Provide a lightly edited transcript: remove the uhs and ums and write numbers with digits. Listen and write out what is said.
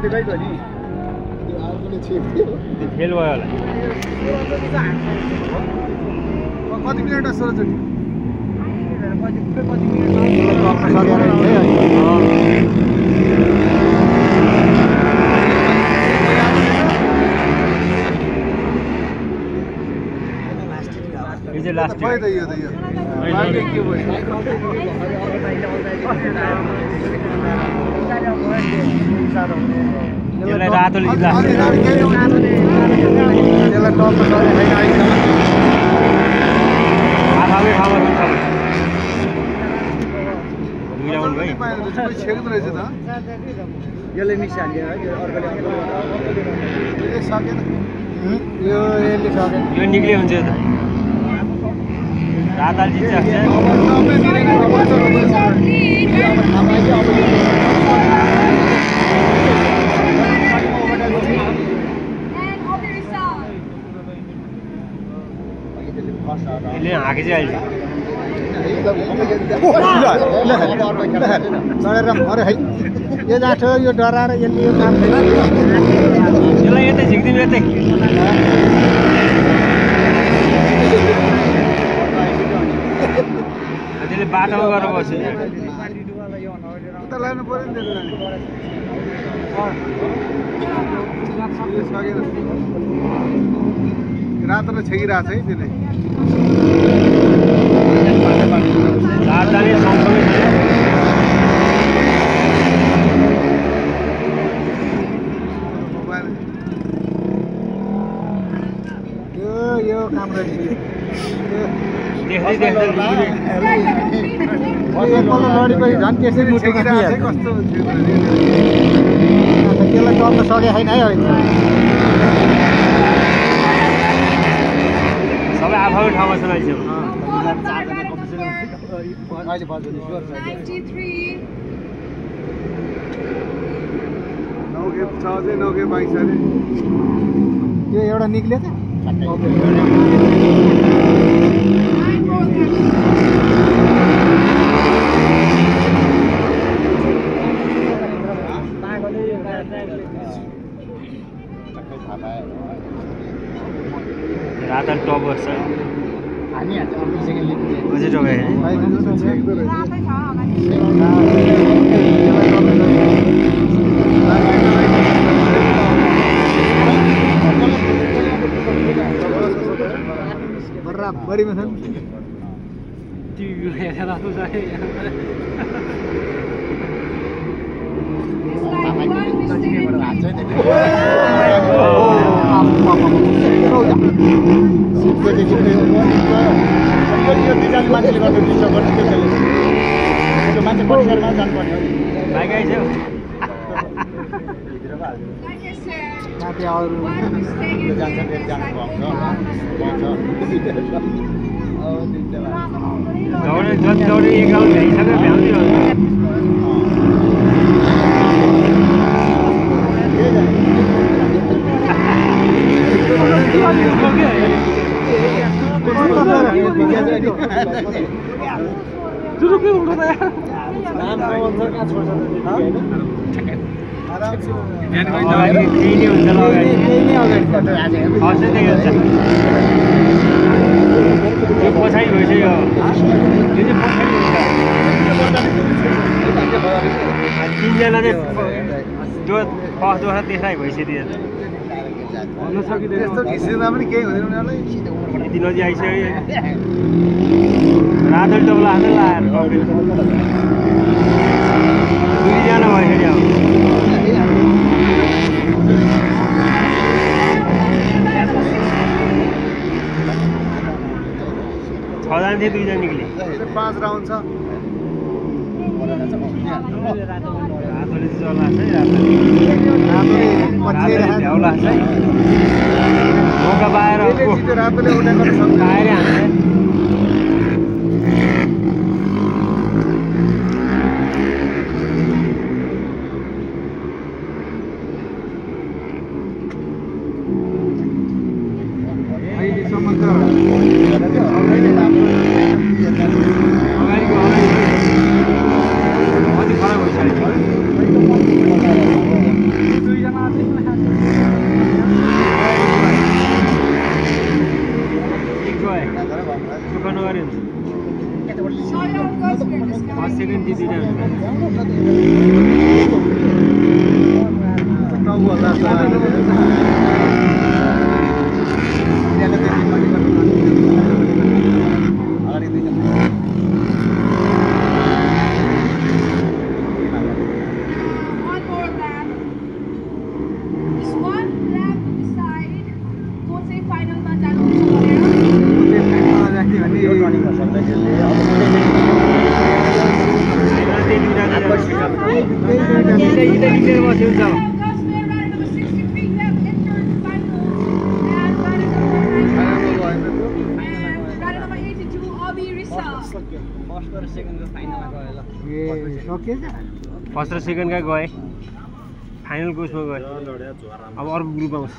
छेकाइ त नि फेल भयो होला कति मिनेट सोह्रचोटि लास्ट भयो त यो बाइक के भयो यसलाई रातोले जित्ला त्यसलाई टपमा सरे छैन अहिलेसम्म आफै ठाउँमा हुन्छ मिलाउनु भाइ छेक्दो रहेछ त यसले मिक्स हाल्यो है अर्कोले सकेन यो यसले सकेन यो निक्ले हुन्छ त राताल जित्छ यसले हाँके चाहिँ हाल्छ अरे है यो जान्छ यो डराएर यसले यो काम यसलाई यतै झिक्दिनु यतै त्यसले बाटोमा गरेर बस्छ उता लानु पर्यो नि त्यसले रातोले छेकिरहेको छ है त्यसले राजधानी सँगसँगै यो काम रहेछ देख्दै देख्दै एकपल्ट लडेपछि झन् त्यसै मुटु कस्तो त्यसलाई टप्न सके छैन है अहिले सबै आफ्नो ठाउँमा छ अहिले नौके बाइक छ अरे यो एउटा निक्ल्यो त रातल टप गर्छ अझै टप बराबरीमा छ मान्छेले गर्दा डिस्टर्ब गर्नु त्यो मान्छे परिसरमा जानुपर्ने बाइक आइसक्यो माथि अरू जान्छ फेरि जानु दौडे जति दौडे एक राउन्ड भ्याइसक्यो भ्याउँदै पछाडि भइसक्यो तिनजना चाहिँ त्यो फर्स्ट दोस्रो तेस्रो भइसक्यो त्यस्तो घिसिँदा पनि केही हुँदैन उनीहरूलाई यति नजिक आइसक्यो रातल टोपला हातै लाएर दुईजना भइसक्यो अब 6 जना थिए 2 जना निक्ले 5 राउन्ड छ रातोले चल्ला छ रातोले भ्याउला छ मौका पाएर रातोले उठाएको आएर हान्छ सेकेन्ड ती दुईटा हुन्छ फर्स्ट र सेकेन्डका गए फाइनलको उसमा गए अब अर्को ग्रुप आउँछ